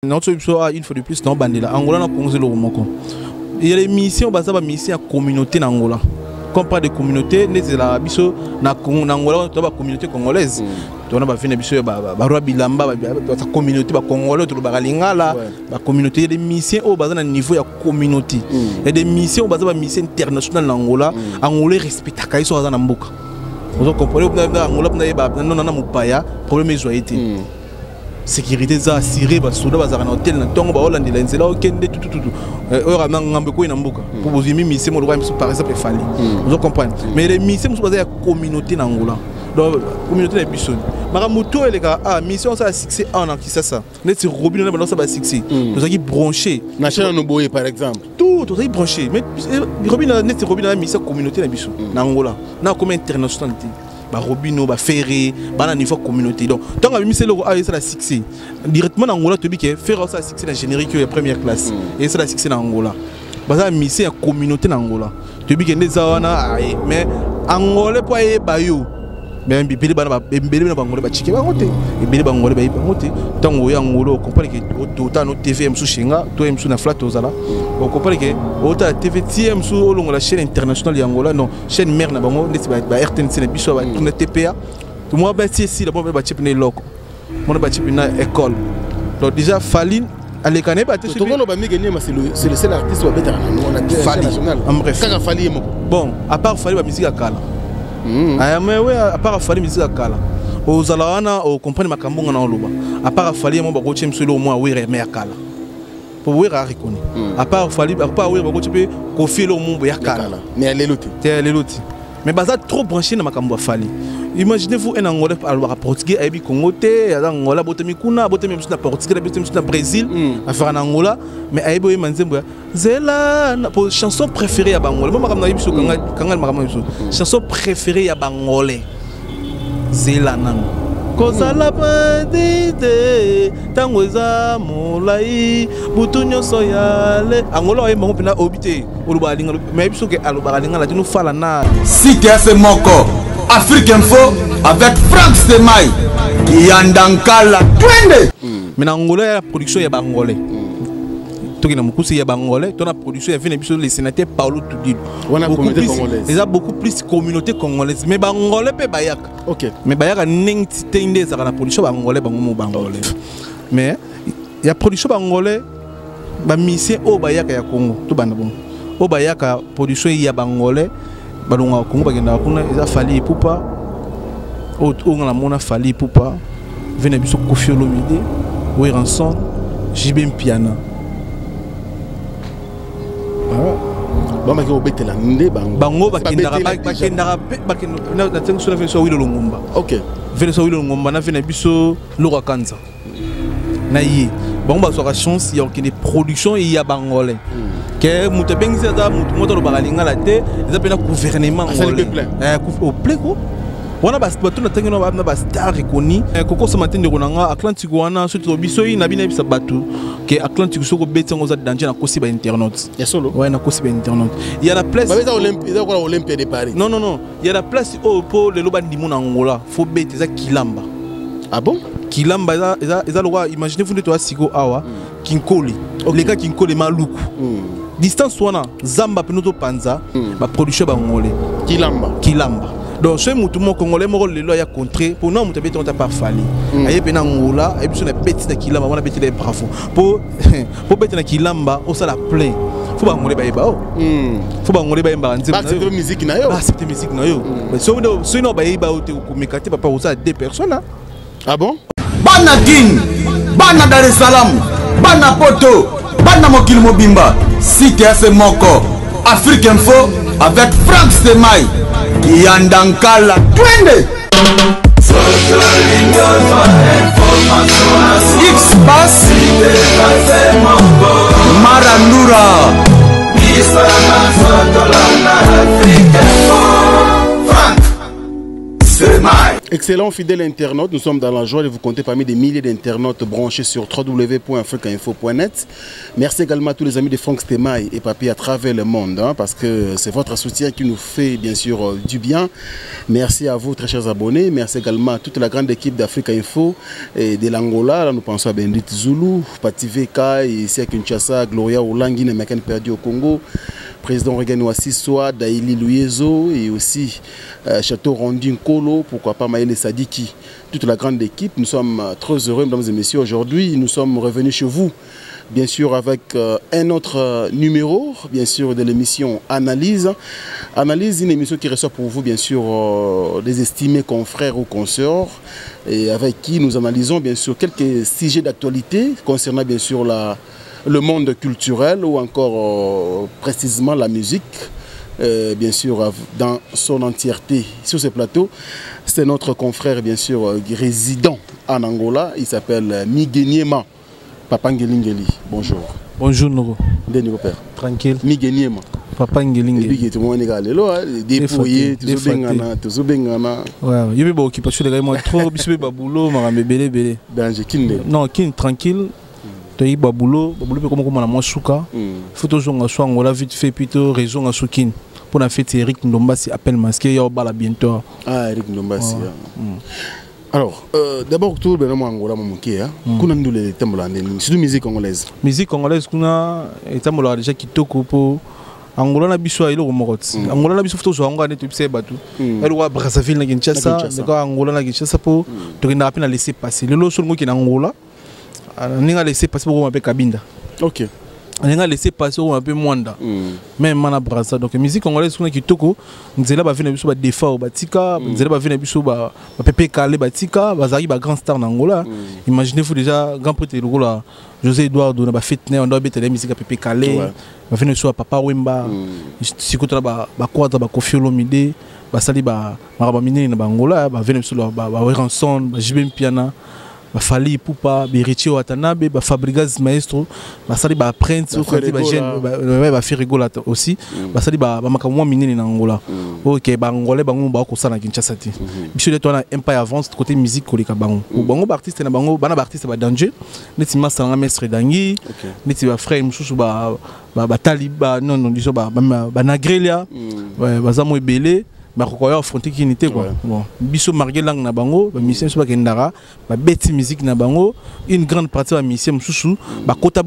Notre une fois de plus dans Bandela Angola na Congo zelo moko. Il y a des missions basées mission à communauté en Angola. Comme pas de communauté, n'est la biso na Congo Angola to ba communauté congolaise. To na ba fina biso ba roi bilamba ba communauté ba congolais to ba lingala ba communauté des missions au basé na niveau ya communauté. Il y a des missions basées mission internationale en Angola. Angolais respecte ka iso za na mboka. Vous comprenez Angola na non na mupaya problème ezoité. Sécurité za assuré ba soda ba za na hôtel na tongo ba holande la nzela okende tout ora ngambe ko ina mboka pour vous aimer mission mo par exemple fali vous comprenez mais les missions sont basées à communauté na Angola donc communauté na bison mara moto eleka mission ça succès en qui ça net robine na ba ça ba succès nous a qui branché na chaîne no boye par exemple tout est branché mais robine net robine na mission communauté na bison na Angola na comme international ba robino ba ferré ba na niveau communauté donc tant que c'est le ça la succès directement en Angola to bi que faire ça succès la générique de première classe et ça la succès en Angola ba ça mission communauté en Angola to bi que ndeza wana mais Angola po e bayo mais bibeli bana bembeli na Angola ba chike ba ngote bibeli ba Angola ba ngote tango ya Angola comprendre que autant no TV msu shinga to msu na flat ozala on comprend que autant TV TM sur la chaîne internationale Angola non chaîne mère na bango ndeti ba RTNC na biso ba tuna TPA tout moi ba si la bombe ba chip na loko mon ba chip na école donc déjà Faline allez kané ba te to ko no ba mi gagner c'est le seul artiste wa beta na national en bref kaka Fali mo bon à part Fali ba musique akala mais ouais à part Fali musique akala aux alawana au comprendre makambo na oloba à part Fali mo ba ko chim solo moi oui mais akala pour voir à reconnaître à part Fali à part oui ba ko chip confier le monde ya akala mais elle est loti elle est loti mais baza trop branché na makambo Fali imaginez-vous un Angolais parler portugais et Congo té Angola botemi kuna botemi na portugais botemi na Brésil à faire en Angola mais aibo manzembo zela pour chanson préférée à Angola moi makamna biso kanga makamna biso chanson préférée ya Angolais zela nan kozala bandite tango eza molai butunyo soyale Angola ayemba mpina obité oluba linga mais biso ke aloba linga la tinu fala na CTF moko Afrique Info avec Franck Stemai Yandankala twende. Mais en Angola la production ya bangolais. Tout qui na mukusi ya bangolais, ton la production ya vient biso les sénateurs Paulo Tudido. On a communauté congolaise. Ils a beaucoup plus communauté congolaise mais bangolais pe bayak. OK. Mais bayak nengti tende za la production bangolais bango bangolais. Mais ya production bangolais ba mission o bayak ya Congo tout bana bon. O bayak production ya bangolais balonga Congo bagenda kuna eza Fali Ipupa on a mona Fali Ipupa vena biso Koffi Olomide oui ranson JB Piana bama ke obetela nde bango bakendara na tengo sur la version Wilo Longomba OK version Wilo Longomba na vena biso Lora Kanza na yi bango ba soka chance ya okende production ya bangolais que mutu bengi za mutu moto lo bagalinga la te za pena gouvernement ngolais au plein ko wana bas bato na tengeno ba ba star reconni koko ce matin de konanga Atlantique wana surtout biso yi na bina bisa bato que Atlantique soko betango za danger na kosi ba internaute ya solo ouais na kosi ba internaute il y a la place ba beza Olympia de Paris non il y a la place au pour le loba ndimo na Angola faut bete za kilamba ah bon kilamba eza lokwa imaginez-vous de toi sigo awa kinkoli les gars kinkoli maluku distance wana zamba penoto panza ba production ba ngolais kilamba donc ce mutu mo congolais mo lelo ya contré pour non mutu beto ta par Fali aye pena ngola et biso na beti na kilamba wana beti les bravo pour beti na kilamba au sala plein faut ba ngolais ba yeba faut ba ngolais ba yeba nzema c'est musique na yo c'est musique na yo mais so no ba yeba o te ko mekati papa o sa deux personnes ah bon Bana King Bana Dar es Salaam Bana Poto Bana Mokil Mobimba CTF moko Afrique Info avec Franck Stemai Yandankala twende. X-Bass Marandura Franck Stemai Excellent fidèle internaute, nous sommes dans la joie de vous compter parmi des milliers d'internautes branchés sur www.africainfo.net. Merci également à tous les amis de Franck Stemai et Papi à travers le monde, parce que c'est votre soutien qui nous fait bien sûr du bien. Merci à vous très chers abonnés, merci également à toute la grande équipe d'Africa Info et de l'Angola. Là nous pensons à Bendit Zulu, Pati Veka, ici à Kinshasa, Gloria Olangi, Nemakan perdu au Congo, président Regan Wassissoa, Daïli Luyezo et aussi Château Rondi Nkolo, pourquoi pas Maëlle Sadiki, toute la grande équipe. Nous sommes très heureux, mesdames et messieurs. Aujourd'hui, nous sommes revenus chez vous, bien sûr, avec un autre numéro, bien sûr, de l'émission Analyse. Analyse, une émission qui reçoit pour vous, bien sûr, des estimés confrères ou consoeurs, et avec qui nous analysons, bien sûr, quelques sujets d'actualité concernant, bien sûr, le monde culturel ou encore précisément la musique. Bien sûr, dans son entièreté sur ce plateau. C'est notre confrère, bien sûr, résident en Angola. Il s'appelle Migeniema Papa Ngelingeli. Bonjour. Bonjour, Nogo. Denis Père. Tranquille. Migeniema Papa Ngelingeli. Et puis, tout le monde est allé là, déployé, tout ce bengana. Ouais, il y a une occupation de moi trop, je suis baboulot, je suis belé. Danger, Kinde. Non, Kinde, tranquille. Tu as baboulot, baboulot, comme on a moins souka. Il faut toujours que soit on l'a vite fait, plutôt raison à soukin. Pour la fête, Eric Ndombasi appelle masqué, il y a au bientôt. Ah, Eric Ndombasi. Alors, d'abord, tout le monde Angola, mon kia. Qu'on a nous les thèmes c'est de musique congolaise. Musique congolaise, qu'on a, et t'as déjà déjà qui toko pour Angola na biso ilo morot. Angola na biso photo Angola ne tupse batu. Elle wa Brazzaville na Kinshasa, d'accord Angola na Kinshasa pour te n'a pas laisser passer. Le lot sur qui na Angola, on a laissé passer pour un peu Kabinda. OK. On a laissé passer un peu Mwanda. Même mana Brazza. Donc musique congolaise qu'on a qui toko, nzela ba vina biso ba defa au batika, nzela ba vina biso ba pepe kale batika, bazari ba grand star na Angola. Imaginez-vous déjà grand prêtre là José Eduardo na ba fitne on doit mettre la musique à pepe kale. Ba vina biso Papa Wemba. Sikoto ba kwata ba Koffi Olomide, ba sali ba maraba minene na ba Angola, ba vina biso ba Ranson, ba Jibem Piana. Fali Poupa, Berichi Watanabe, Fabrigas Maestro, Basali ba Prince, ba Firigo aussi, Basali ba Makamwa Minene na Angola. OK, ba Angolais bango ba ko sana Kinshasa ti. Biso de toi na Empire avance côté musique kolika bango. Bango ba artiste na bango, bana ba artiste ba danger, neti masanga mestre dangi, neti ba frère mususu ba Taliba, non diso ba Nagrelia, ba mo ebele. Bah quoi affronter qui n'était quoi bon biso marqué langue na bango ba mission so ba kendara ba beti musique na bango une grande partie de la mission sous ba kota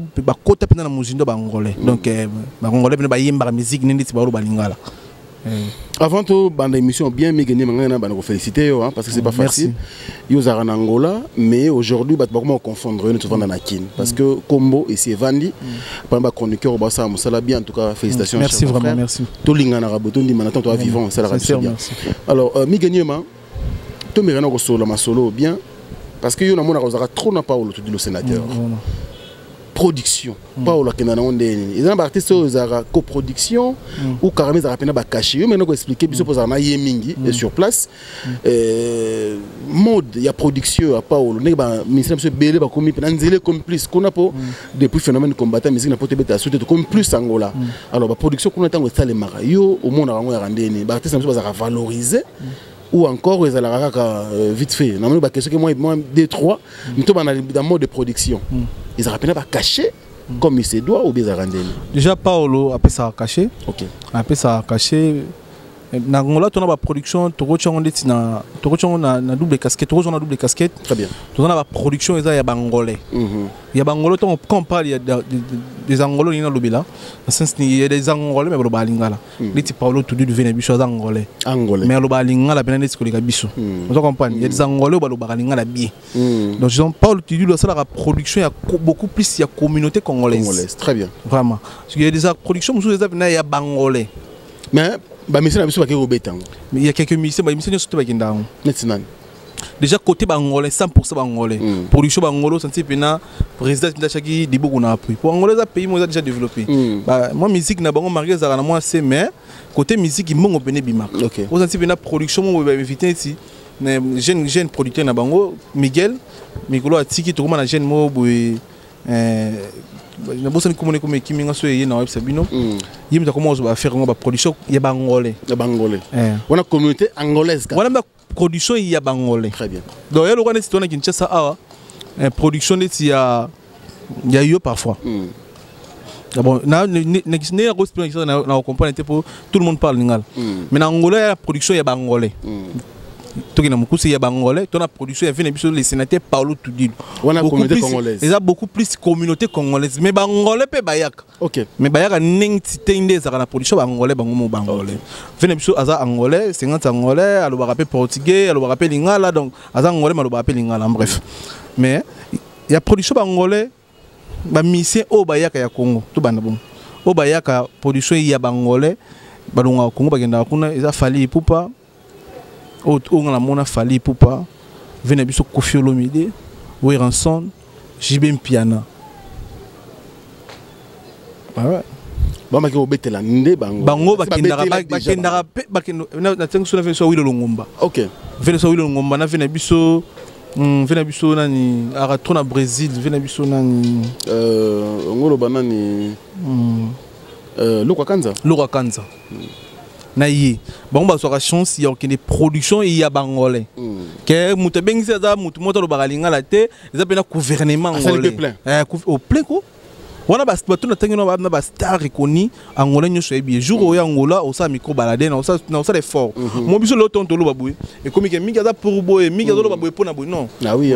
pena na muzindo ba ngolais donc ba ngolais pena ba yemba musique nindi ti ba ro ba lingala. Avant tout, bande émission bien mégainé maintenant bah féliciter parce que c'est pas facile. Ils ont en Angola mais aujourd'hui bah comment confondre nous souvent dans la Kin parce que Combo et c'est Vandi par exemple chroniqueur bah ça ça bien en tout cas félicitations. Merci vraiment merci. Tout lingana raboton dit maintenant toi vivant ça la bien. Alors mégainé tout mégainé au solo ma solo bien parce que yo na mona rozaka trop na Paulo tout dit le sénateur. Production Paolo kenana ondeni ils ont artistes aux coproduction ou carrément ils rappellent ba caché mais maintenant expliquer biso pour ça na yemingi sur place mode il y a production à Paolo ne ba ministère monsieur belé ba komi nzele complice qu'on a pour depuis phénomène combattant musique na pote beta souté comme plus Angola alors ba production qu'on attend ça les marayo au monde rango ya randeni ba artistes monsieur ba valoriser ou encore ils allaient vite fait non mais question que moi 2-3 nous dans mode de production ils rappellent pas caché comme il se doit ou bien ça rendre déjà Paolo après ça caché OK après ça caché na Angola on a ba production na double casquette on a double casquette très bien on a ba production ça ya bangolais il y a bangolais quand on parle il y a des angolais dans lobby là dans sens il y a des angolais mais ba lingala les ti Paolo tout du venir biso angolais mais lo ba lingala ben n'est-ce que les biso on comprend il y a des angolais ba lingala bien donc Jean Paul tu dis là ça la production il y a beaucoup plus il y a communauté congolaise très bien vraiment parce qu'il y a des productions il y a bangolais mais bah mission biso ba ke robetang mais il y a quelques missions ba mission surtout ba kinda netinani déjà côté bangolais 100% bangolais production bangolo senti pena président d'achaki di beaucoup na appui pour angolais ça pays moi déjà développé bah moi musique na bango marqué ça na moi c'est mais côté musique il mongo pene bima OK on senti pena production moi ba inviter ici jeune producteur na bango Miguel Mikolo atiki to na jeune mo boy na bossa ni communiquer comme kiminga so yé na web sabino yimta comment on va faire une production ya bangolais on a communauté angolaise voilà production il y a bangolais. Très bien. Donc il y a le roi qui Kinshasa a production il y a eu parfois. Bon, tout le monde parle lingala. Mais en Angola la production il y a bangolais. Tout qui il y a bangolais, ton la production il y a les sénateurs Paulo Tudilo. On a communauté congolaise. Il y a beaucoup plus communauté congolaise. Mais bangolais pe bayak. OK. Mais bayak a n'engtité inde za la production bangolais bangomo bangolais. Vene biso aza angolais, 50 angolais, alo ba rappel portugais, alo ba rappel lingala donc aza angolais malo ba rappel lingala bref. Mais il y a production bangolais ba mission o bayak ya Congo tout bana bon. O bayak production il y a bangolais balonga Congo bagenda kuna eza fali pupa. On a mon Fally Ipupa, venez biso Koffi Olomide, Weranson, Jibem Piana. Ouais. Bama ki obetela nde bango. Bango bakendara na tengo sona venso wilo longomba. OK. Venso wilo longomba na venez biso nani aratona Brésil, venez biso nani ngolo banani Lokwa Kanza. Lokwa Kanza. Naïe, bon bah sur la chance il y a une production il y a bangolais. Que muta bengi ça muta mota lo bagalinga la te, ils appellent gouvernement angolais. Au plein quoi. Wana bas bato na tangi na ba star reconnu angolais nyoso ebi jour au Angola au sa micro balade na ça les fort. Mo biso lo tonto lo baboué et comme que minga za pour boy minga lo baboué pour na boy non.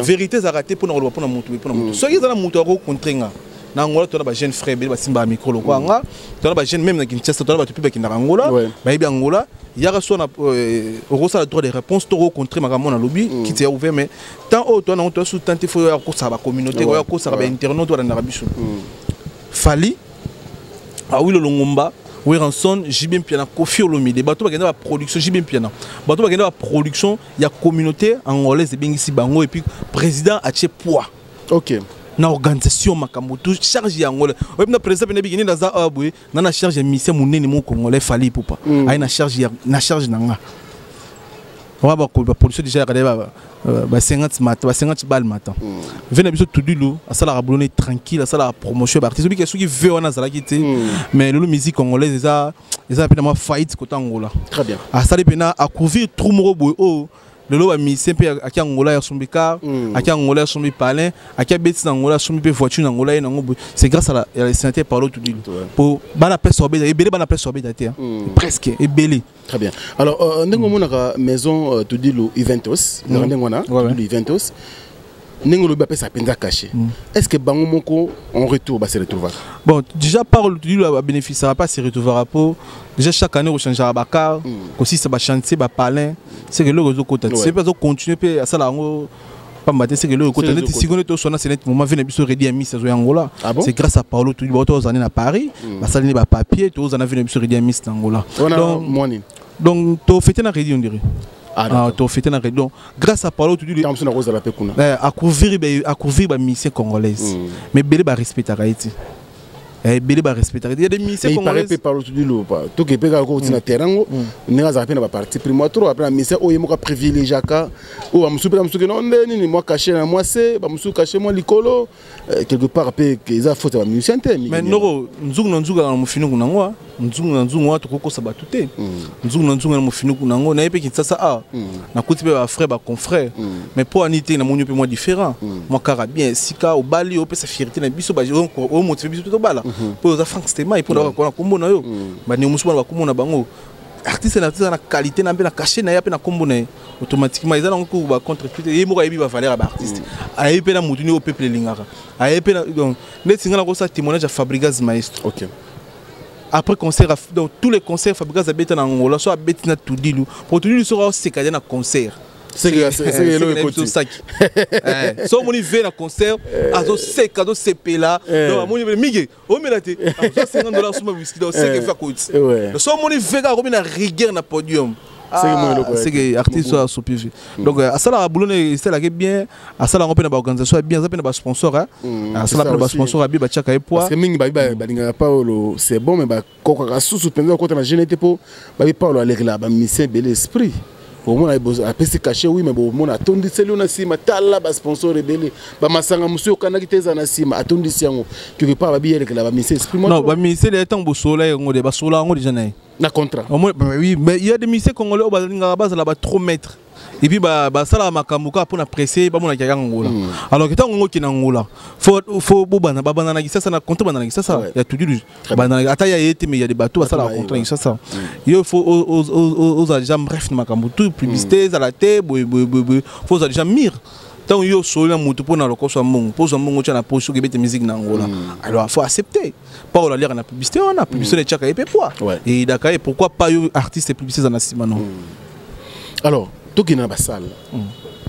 Vérité za raté pour na lo pour na mutu pour na mutu. So ils za na mutu ko contrainga. Na Angola tu as des jeunes frères ba simba micro lo kwa nga tu as des jeunes même na Kinshasa tu as des people qui na Angola ba ibi Angola il y a reçu na au ça le droit de réponse to contre ma mon lobby qui t'est ouvert mais tant auto na to sous tenter faut ko ça ba communauté ko ça ba internaute to na biso Fally ah oui le Longomba Weranson Jibem Piana Koffi Olomide bato bagenda ba production Jibem Piana bato bagenda ba production il y a communauté angolaise de bengisi bango et puis président a tché poids. OK. Na organisation makambo tout charge ya Angola ouais na président na bigini na za abwe na charge mission munene mo congolais Fally Ipupa ai na charge nanga on va ba production déjà ba 50 matin ba 50 balles matin venez biso tudulu asala rabulone tranquille asala promotion ba artiste qui veut on a zala kité mais le musique congolaise ça pe na fight côté Angola très bien asala pena à couvrir tout mo boy oh le lot a mis sempre à Angola ya sombi car à Angola ya sombi palin à beti Angola sombi voiture Angola et c'est grâce à la santé par l'autre dit pour bana presse sorber et belé bana presse sorber d'ailleurs presque et belé très bien alors ndengo mona maison tout dit le Juventus ndengo na le Juventus ndengo le bapé ça penza caché est-ce que bango moko en retour va se retrouver bon déjà par le dit le bénéficiera pas se retrouvera pour déjà chaque année on changera ba car aussi ça va chanter ba palin c'est que le réseau côté c'est pas continuer puis à ça là pas matin c'est que le côté net si on est au sona c'est net moment vient biso ready ami saison Angola c'est grâce à Paulo tout aux années à Paris ba ça ba papier tous on a vient biso ready ami Angola donc to fêter na ready on dirait to fêter na ready donc grâce à Paulo tout à couvrir ba mission congolaise mais belé ba respecter Haïti belé ba respecter il y a des missions congolaises il paraît Paulo tout dit lo pas tout que pega ko tina terrain nga za pena ba partie primo trop après la mission o yemo ka privilégier ka o ba musu non ni moi caché na moi c'est ba musu caché moi likolo quelque part pe que ça faut ba musicien mais non nzungu na mufinu kunangwa nzungu watu koko sabatute nzungu na mufinu kunangwa na epe kintsasa na kuti pe ba frère ba confrère mais pour anité na monyo pe moi différent moi carabien sika au bali o pe sa fierté na biso ba o motiver biso to bala pour za Frank Stema pour na kombo na yo ba ni musu ba kombo na bango artiste na qualité na na caché na ya pe na kombo na automatiquement ils ont ko ba contre tout et mo ka yebi ba valeur ba artiste a pe na mutuni au peuple lingaka a pe na donc net singa na ko sa témoignage à Fabregas Maestro. OK. Après concert donc tous les concerts Fabregas abeta na Angola so abeti na Tudilu pour Tudilu sera aussi cadé na concert. C'est le côté sac. So moni ve na concert azo seka do sepela donc moni mige o melate $50 suma whisky do seka fa côté. So moni ve ka na rigueur na podium. C'est que artiste soit sopivé. Donc à ça la boulone c'est là que bien à ça la on peut na organisation bien ça peut na sponsor à ça la peut sponsor bien ba chaka e poids parce que mingi ba linga Paulo c'est bon mais ba koka sous pendant côté na jeunesse pour ba Paulo aller là ba mission bel esprit au moins a PC caché oui mais bon mon atondi selo na sima tala ba sponsor rebelle ba masanga musio kana kiteza na sima atondi siango quelque part ba bien avec la mission esprit non ba mission les temps bosola ngo de ba sola ngo déjà na contrat oui mais il y a des missions congolais au balinga base là-bas trop mettre et puis ça makambuka pour na presser ba mona kaya ngola alors que tango ki na ngola faut bana na ça na contre bana ça il y a tout du bana ata ya été mais il y a des bateaux ça la contre ça il faut aux agents bref makambu tout publicité à la tête faut aux agents mire tant yo solo mutu pour na lokoso mongo pour so mongo na poso ke bete musique na ngola alors faut accepter pas on la lire na publicité on a publicité de chaka et quoi et d'accord et pourquoi pas yo artiste publicité na sima non. Alors tout qui na basal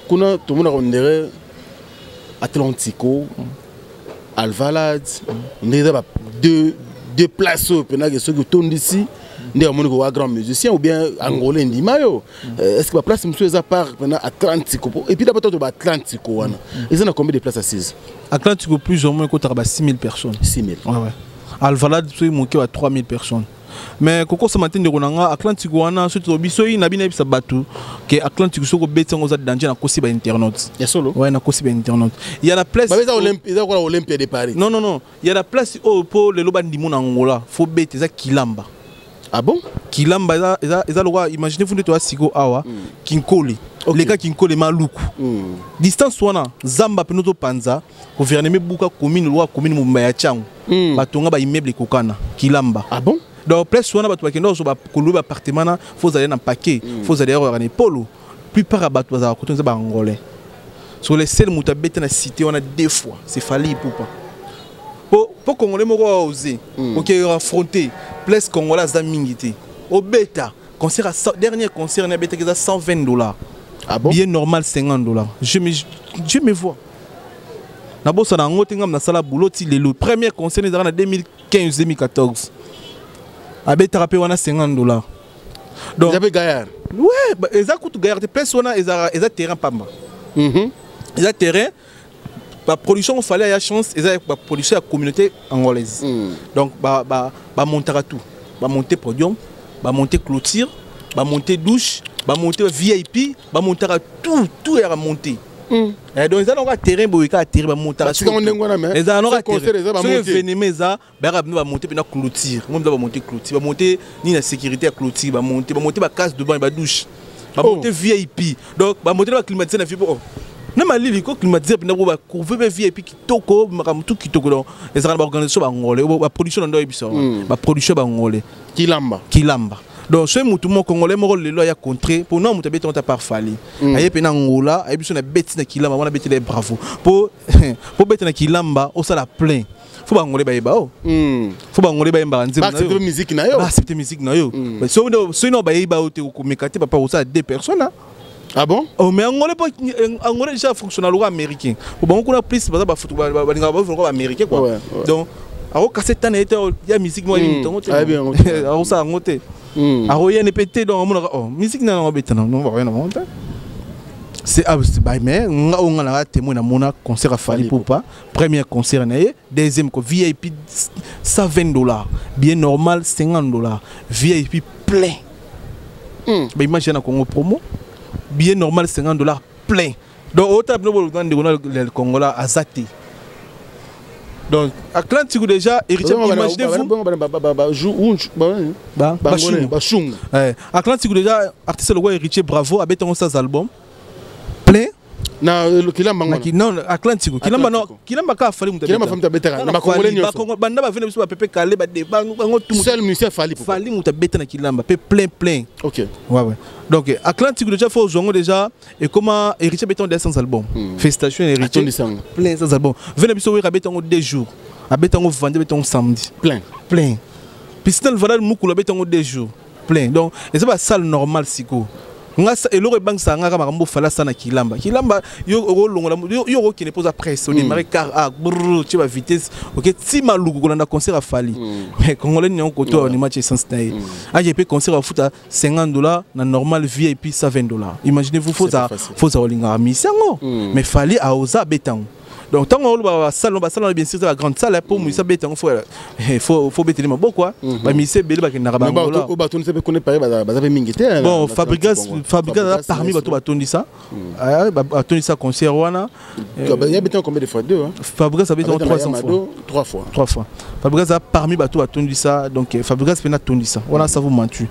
kuna tout le monde on dirait Atlantico Alvalade on dirait deux places pendant que ceux qui tournent d'ici ndé amoni ko grand musicien ou bien angolais ndimayo est-ce que la place monsieur est à part pendant Atlantico et puis d'abord to ba Atlantico wana ils ont combien de places assises Atlantico plus ou moins côté 6000 personnes 6000 ouais Alvalade c'est monté à 3000 personnes mais koko ce matin de ronanga Atlantico wana surtout biso yi na bina bisa batu que Atlantico soko betango za danger na kosi ba internaute ya solo ouais na kosi ba internaute il y a la place ba Olympia de Paris non il y a la place pour le loba ndimo na Angola faut bete za kilamba. Ah bon? Kilamba eza loka imaginez vous toi sigo awa kinkole les cas kinkole maluku distance wana zamba penoto panza gouvernement buka commune loi commune mumba ya changu batonga ba immeuble kokana kilamba. Ah bon? Donc place wana batu bakendo so ba koloba appartement na faut aller na paquet faut aller en polo plupart batu za kotonza ba angolais sur les seuls mutabete na cité on a deux fois c'est fallait pour pas pour Congolais moko oser OK affronter place Congolais za mingité au bêta concert dernier concert na bêta que $120. Ah bon? Bien normal $50. Je me vois na bossa na ngote ngam na sala boulot ti le premier concert na 2015 2014 a bêta rapé wana $50. Donc vous avez Gaillard. Ouais eza kutu Gaillard de place wana eza terrain pamba eza terrain. La production, il fallait la chance, la production de la communauté angolaise. Donc, monter à tout. Monter podium, monter clôture, monter douche, monter VIP, monter à tout est à monter. Donc, ils ont un terrain pour monter à tout. Ils ont un terrain pour monter la clôture. Ils vont monter clôture, monter la sécurité à clôture, monter la case de bain, la douche, monter VIP. Donc, monter la climatisation de VIP. Na malili ko climatisé pendant ba couvre VIP qui toko tout qui toko donc les organisation ba ngolé ba production ndo ebiso ba production ba ngolé kilamba donc ce mutu mo congolais mo lelo ya contré pour non mutu beton ta par fali aye pena ngola ebiso na beti na kilamba wana beti les bravo pour beti na kilamba au sala plein faut ba ngolé ba yeba faut ba ngolé ba yemba nzema na yo musique na yo c'est musique na yo so no ba yeba o te ko mekati papa au ça deux personnes. Ah bon? Oh mais Angola déjà fonctionne au américain. Bon on a plus par exemple football américain quoi. Donc alors que cette année il y a musique moi ah bien. Alors ça monter. Alors il y a NPT donc oh musique na on bête non va rien monter. C'est mais on a témoin na mona concert à Fally Ipupa, premier concert na deuxième VIP $120, bien normal $50, VIP plein. Ben imagine Congo promo bien normal $50 plein. Donc au tableau le Congolais a zaté. Donc Atlantico déjà Atlantico déjà artiste le roi héritier bravo a béton sa album plein na kilamba non Atlantico kilamba non kilamba ka Fally mutabeta kilamba famta betera na bakongolais nyonso banda ba vene biso ba pepe kale ba débat bango tout seul musicien Fally mutabeta na kilamba pe plein OK ouais donc Atlantico déjà faut zongo déjà et comment héritier béton 200 albums félicitations héritier plein sans albums vene biso we béton 2 jours a béton vendre béton samedi plein puis c'est le valeur mukula béton 2 jours plein donc et c'est pas salle normale siko ngasa elore bank sanga kama kambo fala sana kilamba yo rolongola yo qui ne pose presse on démarrer car tu vas vitesse OK si maluku kolanda concert à Fally mais congolais n'y on koto on match essence taille AGP concert à foot à $50 na normal VIP $120 imaginez-vous faut ça olinga misango mais Fally a osa betango. Donc tant on va salon bien sûr la grande salle pour moi ça bête faut bêter les mains quoi ba mise belle ba kena ba ngola ba to ne sait connaît pas ba za mingité bon Fabrigas parmi ba to ba tondi ça ba tondi ça concert wana il y a béton combien de fois deux Fabrigas a béton 300 fois 3 fois Fabrigas a parmi ba to ba tondi ça donc Fabrigas pena tondi ça voilà ça vous mentu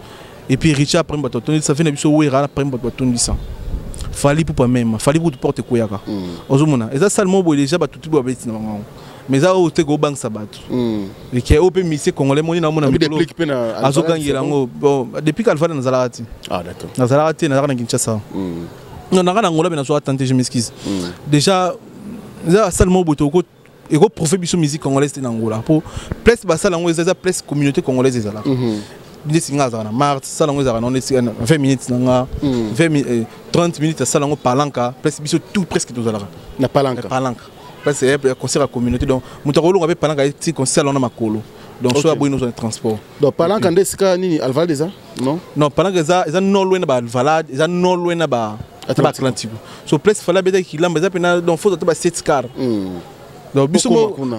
et puis Richard après ba tondi ça fait na biso wera après ba tondi ça fali pour même fali pour porte koyaka ozomona eza seulement boy déjà ba tout boy beti na bango mais ça au te go bank sabato et qui est au PC congolais moni na mona mikolo azokangela ngo depuis qu'Alpha na Zalati ah d'accord na Zalati na Kinshasa non na ngola be na so attendre je m'excuse déjà ça seulement boy to ko et go profiter biso musique congolaise na ngola pour presque ba sala ngo eza presque communauté congolaise ezala des singa za na mars sala ngo za na 20 minutes na 30 minutes sala ngo palanka presque biso tout presque tozala na palanka parce que c'est un concert à communauté donc mutakolo ngabe palanka ti concert là na makolo donc so abouino dans transport donc palanka ndesika nini alvalade ça non palanka za non loin na ba alvalade za non loin na ba Atlantique so place fala beta kilamba za pena donc faut to ba 7 car donc biso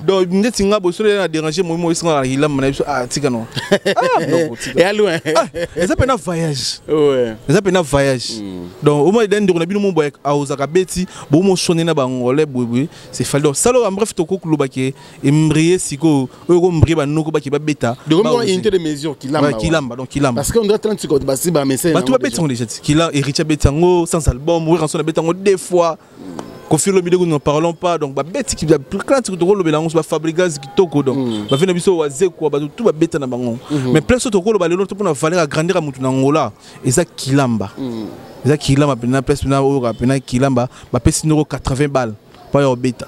donc ndeti ngabo so na déranger moi isinga la kilamba na biso tika non et à loin et ça pena voyage ouais ça pena voyage donc au moins den de na bino mo boy auzaka beti bo mo sonner na bangolais boy c'est fallait donc ça en bref to ko kluba ke embrier siko o ko mbrier ba noko ba ki ba beta de comment unité de mesure kilamba donc kilamba parce que on doit 30 secondes ba si ba message ba tout ba beta on déjà kila héritier betango sans album ou rançon betango deux fois Kofi Olomide nous ne parlons pas donc ba beti ki quand tu ko lobela ngo ba fabricants ki toko donc ba fina biso wa zeko ba tout ba beta na bango mais plein so to ko lobela lelo to pona valeur à grandir à mutu na ngola eza kilamba eza kilamba pena place na o pena kilamba ba pesi no 80 balles pas yo beta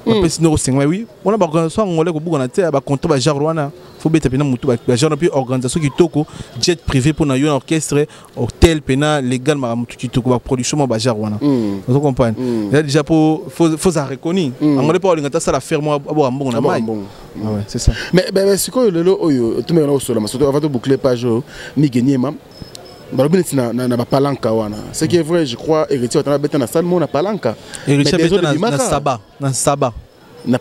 ba pesi no 50 oui on a ba organisation ngolais ko buko na te ba compte ba jarwana faut beta pena mutu ba jarwana puis organisation ki toko jet privé pour na yo orchestre hôtel pena légal ma mutu ki toko ba production ba jarwana vous comprenez là déjà pour faut ça reconnu ngolais pas olingata ça la ferme abo mbongo na mai ouais c'est ça mais c'est quoi le oyo tout me na osola masoto avant de boucler page mi gagner mam balobineti na bapalanka wana ce qui est vrai je crois héritier otana beta na salle mo na palanka héritier beta na saba na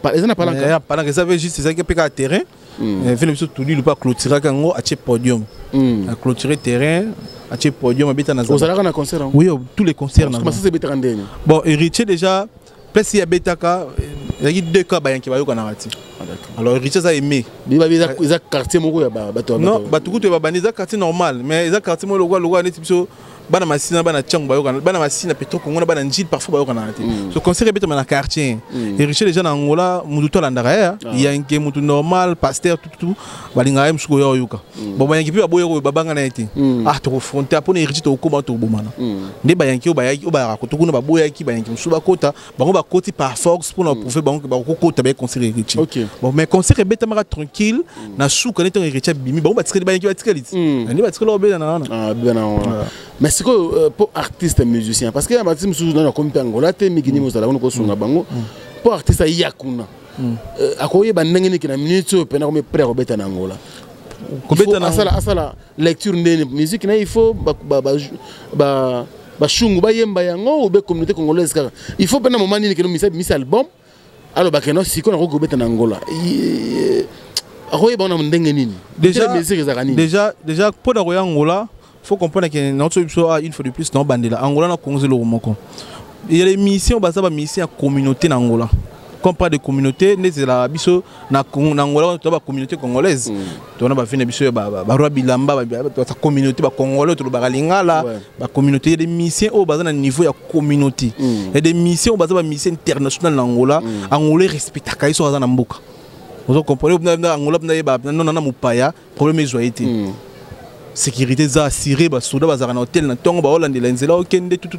palanka ça veut juste c'est que peka terrain fait le tout lui pas clôturer kango a podium a clôturer terrain a podium beta na saba na concert oui tous les concerts comment ça c'est beta ndeni bon héritier déjà plus il y a betaka il y a deux cas bayanki bayoka na rati alors héritier ça aimé ils a quartier moko ya bato non batuku to babani za quartier normal mais za quartier mo logwa neti biso bana masina bana tchang bayoka bana masina petro kongo bana njil parfois bayoka na rati so conseil beta na quartier héritier déjà na Angola mutu to landaka ya yanke mutu normal pasteur tout balinga em suko yoka bon bayanki pe baboyo babanga na ete to confronter apone héritier to ko ba to bomana nde bayanki o bayaki o ba ko to kuna baboyaki bayanki musuba kota bango ba koti par force pour na prouver bango ba ko kota ba conseil héritier bon mais conseil beta mara tranquille na suka nete héritier bimi bango ba tikeli bayanki ba tikeli ni ba tikeli obela na mais c'est que pour artiste musicien parce que artiste musicien dans la communauté Angola te mikini mosala ko sunga bango pour artiste yakuna akoye bandenge ki na minute pena ko me prêt ko beta na Angola ko beta na asala lecture ndene musique na il faut ba shungu ba yemba yango ou be communauté congolaise car il faut pena moment ni que mis album alors ba keno siko na ko beta na Angola akoye ba na ndenge nini déjà pour la Angola faut comprendre que notre solution a une fois de plus dans bandela Angola na Congo le romoko il y a les missions basaba mission communauté na Angola comme pas de communauté n'est la biso na Angola to ba communauté congolaise to na ba fina biso ba roi bilamba ba communauté ba congolais to ba lingala ba communauté des missions au bas na niveau ya communauté et des missions basaba mission internationale na Angola Angola respecte kai so na mboka vous comprenez Angola ba non na mupaya problème joyeté sécurité za assuré ba soda bazara na hôtel na tongo ba Hollande la nzela okende tout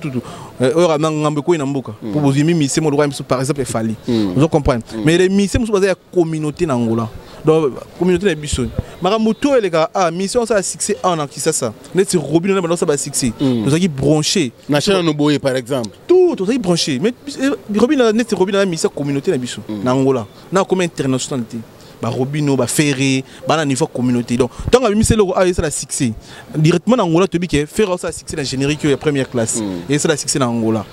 ora ngambe ko ina mboka pour vous mise mo droit par exemple fali vous comprenez mais les missions sont basées à communauté na Angola donc communauté na biso makambo to eleka mission ça succès en qui ça net robino na ba ça ba succès nous qui branché na chaîne no boye par exemple tout qui branché mais robino net robino na mission communauté na biso na Angola na comme internationalité ba robino ba ferré ba na niveau communauté donc tant que c'est le ça la succès directement en Angola to bi que faire ça succès la générique la première classe et ça la succès en Angola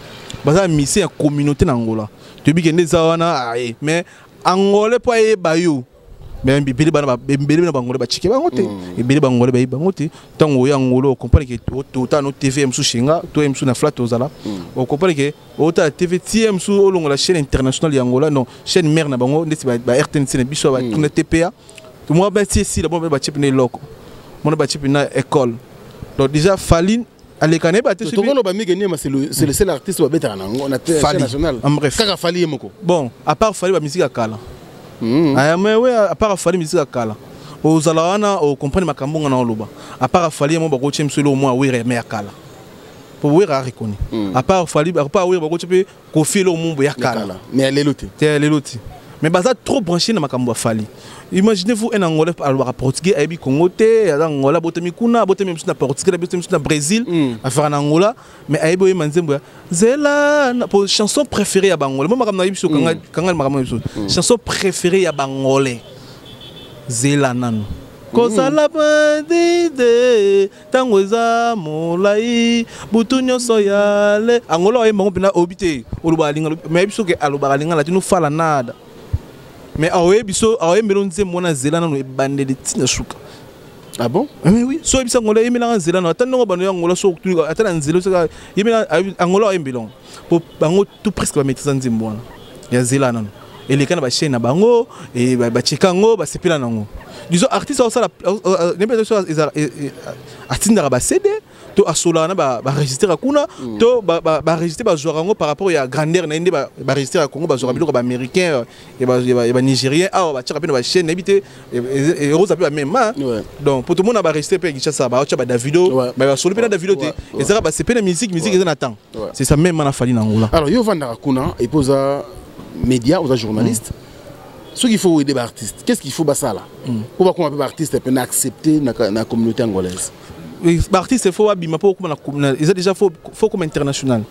ba ça mission communauté en Angola to bi que ne za wana mais Angola pas e bayo mais bibeli bana bembeli na bangole ba chike bangote e beli bangole ba bangote tango ya Angola comprendre que tota no TV msu shinga to msu na flat ozala on comprendre que ota TV TM msu olongo la chaîne internationale ya Angola non chaîne mère na bango ndeti ba RTNC na biso ba tuna TPA to mo ba si la ba chip ne loko mo ba chip na école donc déjà Faline allez cané ba te c'est le seul artiste qui a été national. Bref. Kaka Fali moko. Bon, à part Fali ba musique à Kala. Mais ouais, à part Fali musique à Kala. Aux alawana au comprendre makambo ngana oloba. À part Fali mo ba ko tchem solo moi oui mais à Kala. Pour oui reconnu. À part Fali à part oui ba ko tchepé Kofi lo mo ya Kala. Mais elle est loti. Elle est loti. Mais baza trop branché na makambo Fali. Imaginez-vous un Angolais à portugais à Congo à Angola botami kuna botami na portugais botami na Brésil à faire en Angola mais aibo e manzembo zela pour chanson préférée à Angola moi makamna biso kanga makamna biso chanson préférée à Angolais zela nan kozala bandide tangoza molai butunyo soyale Angola e mbongo pina obité oluba linga mais biso ke aloba linga la tinu fala nada. Mais awe biso awe melonze mona zela nano e bande de tina shuka. Ah bon? Mais oui, so bisa ngola emela zela no atano bano ya ngola so kutuka atana nzelo so yemela angola embelon. Po bango tout presque ba metisa nzembo wana. Ya zela nano. Elekana ba chaîne na bango e ba chekango ba sepela nango. Disons artiste au sala n'importe quoi artiste ba CD to asolana ba register kuna to ba register ba jouer par rapport à grandeur na inde ba register à Congo ba jouer biloko ba américain et ba nigérien ah ba tira pe ba chaîne habité et rose peu même donc pour tout le monde ba register pe Kinshasa ba ba Davido ba solo pe na Davido te et ça ba c'est pe na musique ils en attend c'est ça même na fali na ngola. Alors yo vanda kuna et posa média aux journalistes. Ce qu'il faut aider les artistes, qu'est-ce qu'il faut ça là? Pourquoi qu'on appelle artiste peut accepter dans la communauté angolaise? Les artistes il faut abîmer pour comme la ils ont déjà faut comme international.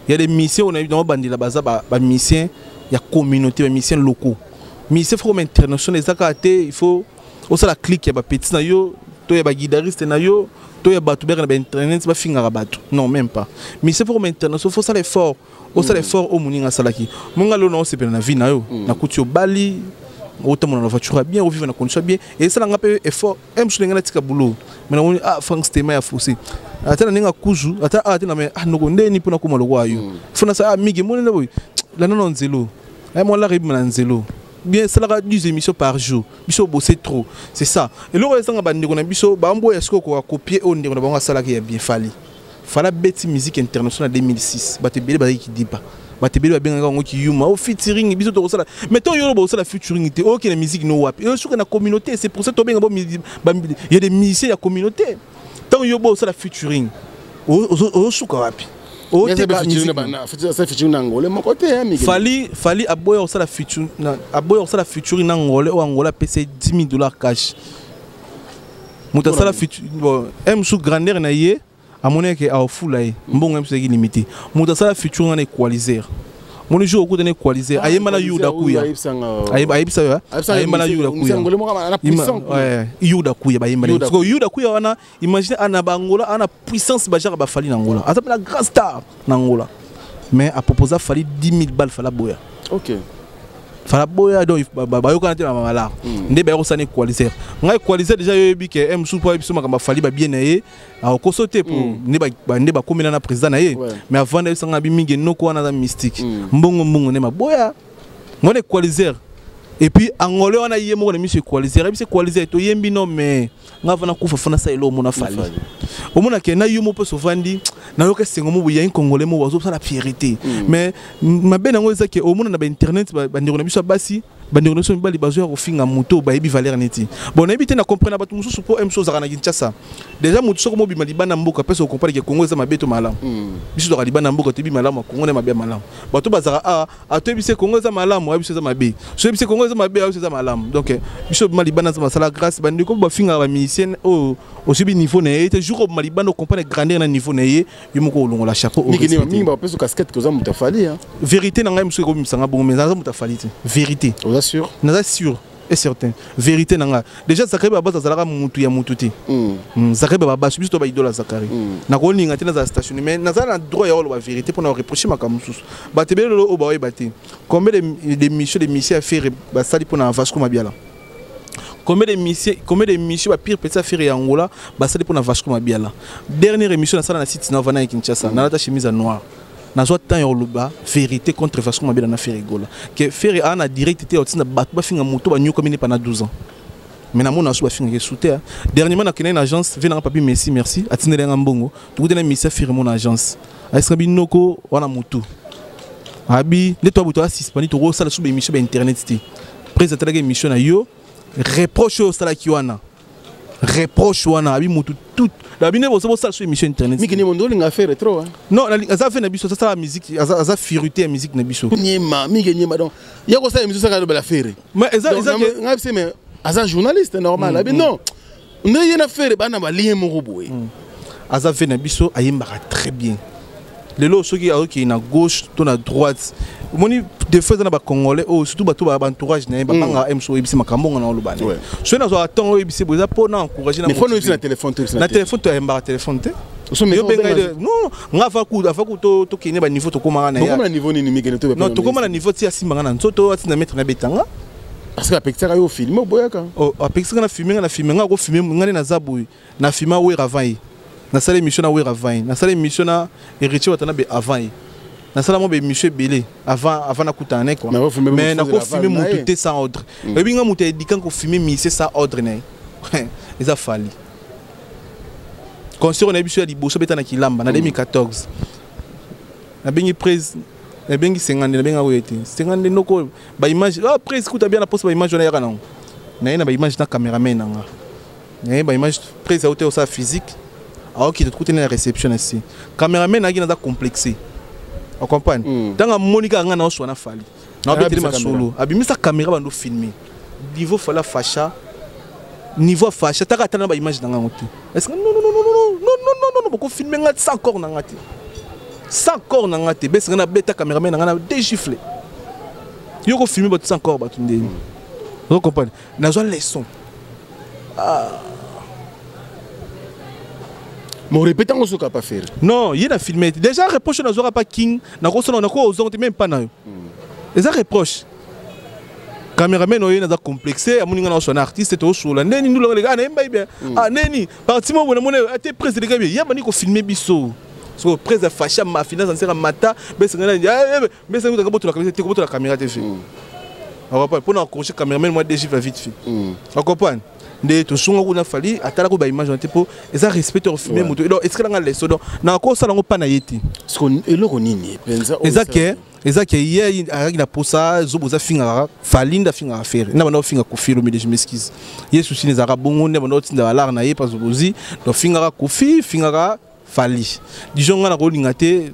Il y a des missions on a eu dans bandi la base ba missions, il y a communauté, missions locaux. Missions faut comme international les accaté il faut aussi la clique il y a petit na yo, to y a guitariste na yo, to y a batuber na internet ba finga batu. Non même pas. Missions faut comme international faut ça l'effort. Aussi l'effort au moninga salaki. Monga lo non c'est na vie na yo, na kutio Bali autant mon voiture bien, on vit dans condition bien et ça n'a pas effort même sur les tika boulot mais on ah Frank Stema ya fossé ata na nga kuzu ata ata na me ah no gonde ni pona kuma lokwa yo fona sa amigi mon na boy la non nzelo ay mon la rib na nzelo bien ça la 10 émissions par jour biso bosser trop c'est ça et le reste nga bandi ko na biso ba mbo esko ko copier on ndeko na bango salaki ya bien fala beti musique internationale 2006 ba te bele ba ki dipa batebeli babenga ngo ki yuma au featuring biso to sala mettons yo bo sala featuring te OK na musique no wapi yo suka na communauté c'est pour ça to benga bo il y a des musiciens ya communauté tant yo bo sala featuring o suka wapi o te ba featuring na ngole mon côté fali aboya sala featuring na aboya sala featuring na ngole o Angola pc $10,000 cash muta sala featuring bon m sous grandeur na ye à mon avis, à Foulaï, bon même c'est limité. Mon dans ça futur on est équaliseur. Mon jour au coup d'un équaliseur. Aïe mana yuda kuya. Aïe ça. Aïe mana yuda kuya. Ouais. Yuda kuya ba yimba. Parce que yuda kuya wana imagine ana bangola ana puissance bajar ba fali n'angola. Ata la grande star n'angola. Mais à proposer fali 10,000 balles fala boya. OK. Fala boya donc ba yo kana tena mala. Nde ba yo sana équaliseur. Ngai équaliseur déjà yo bi ke m sous po biso makamba fali ba bien naé. A kosote pour ne ba komina na président naé. Mais avant de sanga bi mingi noko wana mystique. Mbongo ne ma boya. Mon équaliseur. Et puis angolais on a yemo na monsieur équaliseur. Bi c'est équaliseur to yembi non mais ngava na kufa fana sa elo mona fali. Au mona ke na yemo po sovandi na yo ke sengo mo ya congolais mo wazo la fierté. Mais ma ben ngo ezake au mona na ba internet ba ndiro na biso basi bandeko na so mibali bazo ko finga moto ba yebi valeur neti bon na ebité na comprendre ba tumusu po m chose na Kinshasa déjà mutu soko mo bima libana mboka pesa ko comprendre ke Congo eza mabeto malamu biso to libana mboka te bi malamu Congo na mabia malamu bato bazara a to bise Congo eza malamu a biso eza mabe so bise Congo eza mabe a biso eza malamu donc biso malibana za masala grâce bandeko ba finga ba musicien au subi niveau na été jour malibana comprendre grandeur na niveau na ye yomoko olongola chapeau mingi ba pesa casquette ko za mutafali vérité na ngai mso ko bimsanga bongo mais za mutafali te vérité sûr sûr et certain vérité nanga déjà Zakari baba zalaka mutu ya mututi Zakari baba biso to ba idola Zakari na ko ninga tena za station mais nazala droit ya la vérité pour na reprocher makamususu batebele lo ba bati combien de missions à faire ba sali pour na Vasco Mabiala combien de missions ba pire petit affaire ya Angola ba sali pour na Vasco Mabiala dernière émission na sala na site na vana Kinshasa na la chemise noire na zo tan yo luba vérité contre Vasco Mabiala na faire rigola que faire ana direct te otina batu ba finga moto ba nyuko mini pendant 12 ans mais na mona so ba finga souter dernièrement na une agence vient na papi merci atinele ngambongo tukuti na misa firme mon agence aisra binoko wana mutu abi ne to buto asispani to sala sube émission ba internet ti présenter la émission na yo reproche au sala kiwana reproche wana abi mutu tout la bine bo so sala sube émission internet mi kini mondo linga faire trop hein non ça fait na biso ça la musique ça firité musique na biso nyema mi nyema donc yako ça émission ça ba la faire mais ça ngapse mais as journaliste normal abi non ne yena faire bana ba lien mo boye aza fait na biso ayembaka très bien les lots ceux qui est à gauche tout à droite moni des fois dans ba congolais oh surtout ba tout ba entourage na ba banga emso ebisi makambo ngana olobane so na zo attend ebisi boza pour na encourager na mais faut nous na téléphone na téléphone to emba téléphone te non nga fa ku to kine ba niveau to koma na ya to niveau ni mi kene to non to koma na niveau ti asimba na nzoto ati na mettre na betanga parce que apexaka yo film boyaka oh apexaka na filmer nga ko filmer ngane na zabu na filmer we ravai na salle émission na we ravai na salle émission na héritier watana be avant na salle mo be monsieur belé avant na kutane quoi mais na ko filmer mutu te sans ordre et bien nga mutu edikan ko filmer mi c'est sans ordre né ils a fallu quand on a biso ya liboso beta na kilamba na 2014 na bengi prise na bengi 50 na benga wete 50 noko ba image prise kuta bien na poste ba image na yaka na ba image na cameraman nga na ba image prise auto sa physique alors qu'il te na réception ici cameraman na gina za complexé on comprend tanga monika nga na so na fali na beteli masolo abimisa caméra bando filmer niveau fala facha niveau facha taka tana ba image na nga ngote est-ce que non beaucoup filmer nga sans corps na ngati sans corps na ngati bes nga na beta cameraman na nga na dégifler yo ko filmer ba sans corps ba tunde vous comprenez na zo leçon mon répétant on se capable faire non il a filmé déjà reproche na zo pas king na ko sona na ko ozongo même pas na yo les reproche cameraman oyo naza complexé amuninga na son artiste to sula neni ndulonga lega na emba bien neni parti mo bona mona ate presse lega bien ya bani ko filmer biso so presse facha ma finance en sera mata besengana mais ngaka boto la caméra te ko boto la caméra te fait on va pour na encourager cameraman moi déjà vite fait on comprend de to sunga kuna fali atala ko ba image on te po eza respect au filmer moto donc est-ce que nga leso donc na ko sala ngo pana yeti ce qu'on eloko nini penza ezake hier il a posa zoboza finga falinda finga affaire na bana finga ko filo mais je m'excuse yesu sine zara bongo ne bana tinda balar na ye pas zobozi donc finga ko finga fali dijonga na ko lingate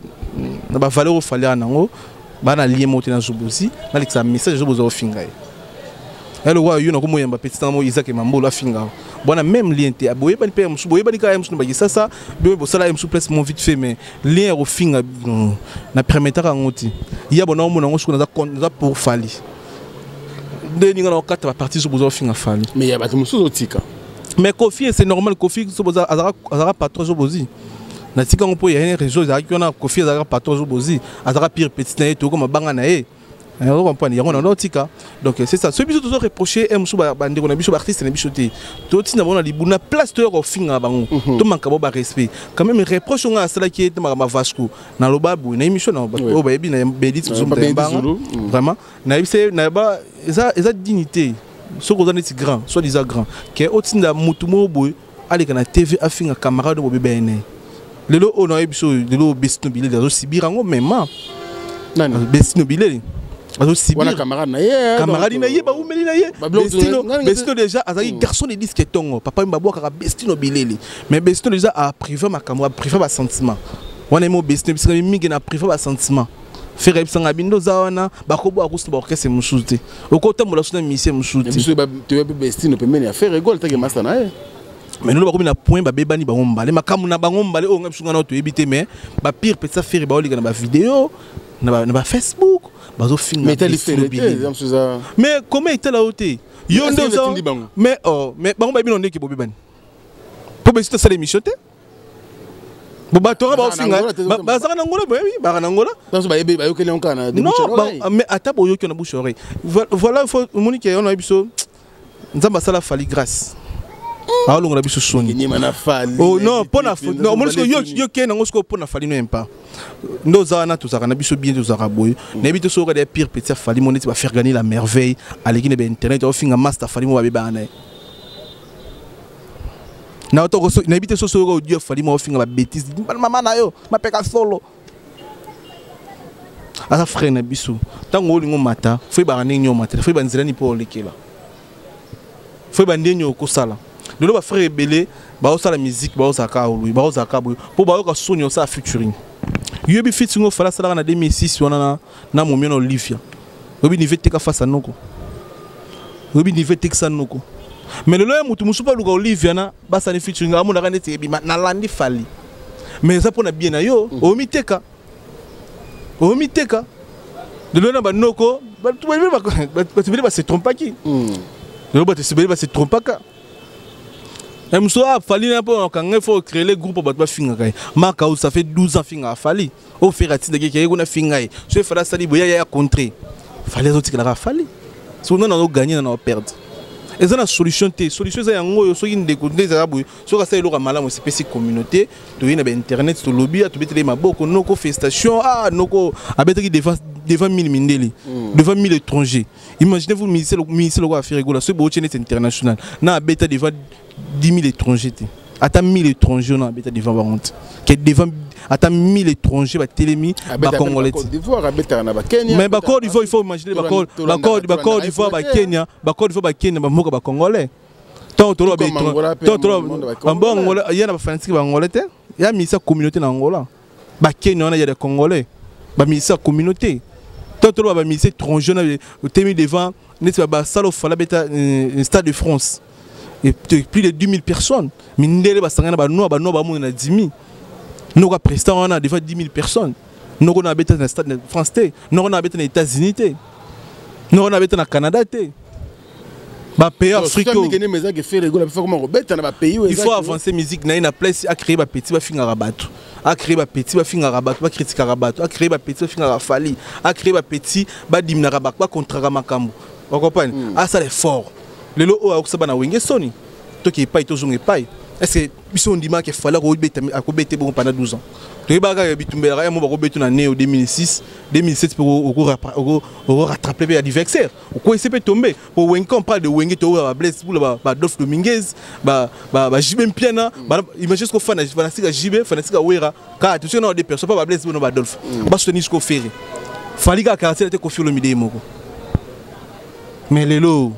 na ba valeur au fali anango bana lié monter na zobozi na lexa message zoboza au finga alors ouais yo na ko moyamba petit temps mo Isaac Mambo la finga bona même lien te aboye ba ni pe msu boye ba ni ka msu ba ça be bo sala msu place mon vite fait mais lien au finga na permettre ngoti ya bona mo na ngosuko na pour fali de ninga na kata ba partie so bozo finga fali mais ya ba musu zotika mais Kofi c'est normal Kofi so boza azara patron so bozi na tika ngo ya réseau za kiona Kofi azara patron so bozi azara pire petit na to comme banga na e on comprend il y a un autre donc c'est ça ce biso toujours reprocher m sou bande on a biso artiste na biso te to tina bona libuna place to ko finga bango to manka ba respect quand même reproche on a cela qui est ma vasco na lobabu na émission na o ba ebi na bedit zo vraiment na ibse na ba eza dignité so ko zana ti grand soit disant grand que otinda mutumo boy ale kana TV afinga camarade bo bebe ene lelo on a biso lelo bestino bilé dans sibirango même nan bestino bilé voilà camarade na ye ba umeli na ye bestino déjà azaki garçon de disque tongo papa mbabo kaka bestino bileli mais bestino déjà a privé ma camarade privé ba sentiment wana mo bestino bisika mingi na privé ba sentiment faire bisanga bindo zawana bakobo akusto ba orchestre musuti okota mola suna mission musuti biso ba te bestino pemene a faire rigole take master na ye mais nous ba point ba bebani ba ngombale makamu na ba ngombale o ngabsunga na to ebite mais ba pire peut-être faire ba oliga na ba vidéo na ba Facebook bazo finga mais comment était la hauteur yo ndo ça mais bango ba bino ndeki bobibani po besito sala émission te bo batora ba finga ba saka na ngola oui ba na ngola donc ba yebe ba yokeli on kana de bouche oreille mais ata bo yoki na bouche oreille voilà faut monique on a biso nzamba sala fali grâce ah longa biso soni oh non pona non monique yo kena ngosko pona fali no impa nos ana tous na biso bien tous araboy na bito so des pire petit fali monete va faire gagner la merveille à l'équipe de internet au finga master fali mo ba bana Na auto na habite so so Dieu fali mo finga ba bêtise. Maman na yo, ma peka solo. Asa frère na biso. Tango olingo mata, foi ba nyo mata, foi ba nzela ni po lekela. Foi ba ndenyo ko sala. Lelo ba frère belé, ba osala musique, ba osaka olu, ba osaka bo. Po ba yo ka sonyo sa featuring. Yobi featuring fala sala na 2006 wana na momio na Olivia. Yobi niveau teka face à noko. Yobi niveau teka noko. Mais le loi mutu musupa luka Olivia na basa ni featuring amuna kana te bi na landi fali. Mais ça pona bien na yo, o miteka. O miteka. De loi na ba noko, ba tu ba se trompe qui. Le ba te ba se trompe ka. Et muso a fali na po quand il faut créer les groupes ba finga kai. Maka ça fait 12 ans finga fali. O faire atinde ke ko na finga. Je fera ça li boya ya contrer. Fallait autres que la fali. Si on a gagné on a perdu. Et ça la solution té solution ça yango so yin décoder ça boy so ka ça lo malamu spécifique communauté to yin ba internet to lobby to betele maboko noko festation noko abetaki devant 1000 mindeli devant 1000 étrangers. Imaginez vous ministère le affaire régulière ce beau chaîne international na abeta devant 10 000 étrangers. Attends 1000 étrangers on a abeta devant honte que devant attends 1000 étrangers ba télémi ba congolais. Mais ba Côte d'Ivoire il faut imaginer ba Côte d'Ivoire ba Kenya ba Côte d'Ivoire ba Kenya ba moka ba congolais. Tant to lo ba Angola il y a ba fancy ba congolais te il y a mis sa communauté en Angola. Ba Kenya on a des congolais ba mis sa communauté. Tant to lo ba mis étrangers na télémi devant n'est ba salo fala beta stade de France. Et plus de 2000 personnes. Mais ndele ba sangana ba no ba mo na 10 000. Nous avons presté on a devant 10 000 personnes. Nous avons habité dans le stade de France, nous avons habité dans les États-Unis, nous avons habité dans le Canada. Pays africain. Il faut avancer musique, il y a une place à créer des petits bafing à rabat, à créer des petits bafing à rabat, à critiquer à rabat, à créer des petits bafing à fali, à créer des petits badim à rabat, contre Ramakambu. Vous comprenez? Ah ça c'est fort. Le lot où ça na wenge soni, toi qui paye, toi qui paye. Est-ce que si on dit qu'il fallait que bon pendant 12 ans? Tu sais pas que Bitumbe Raya m'a rebêté en 2006, 2007 pour rattraper l'adversaire. Pourquoi il s'est fait tomber? Pour Wenka on parle de Wenge to ba Blaise pour ba Dolph Dominguez, ba Jibem Piana, imagine ce qu'on fait na sika Jibé, fanasika Wera, car tu sais on a des personnes pas Blaise pour ba Dolph. On va soutenir ce qu'on fait. Fallait que quartier était confié le midi moko. Mais les lots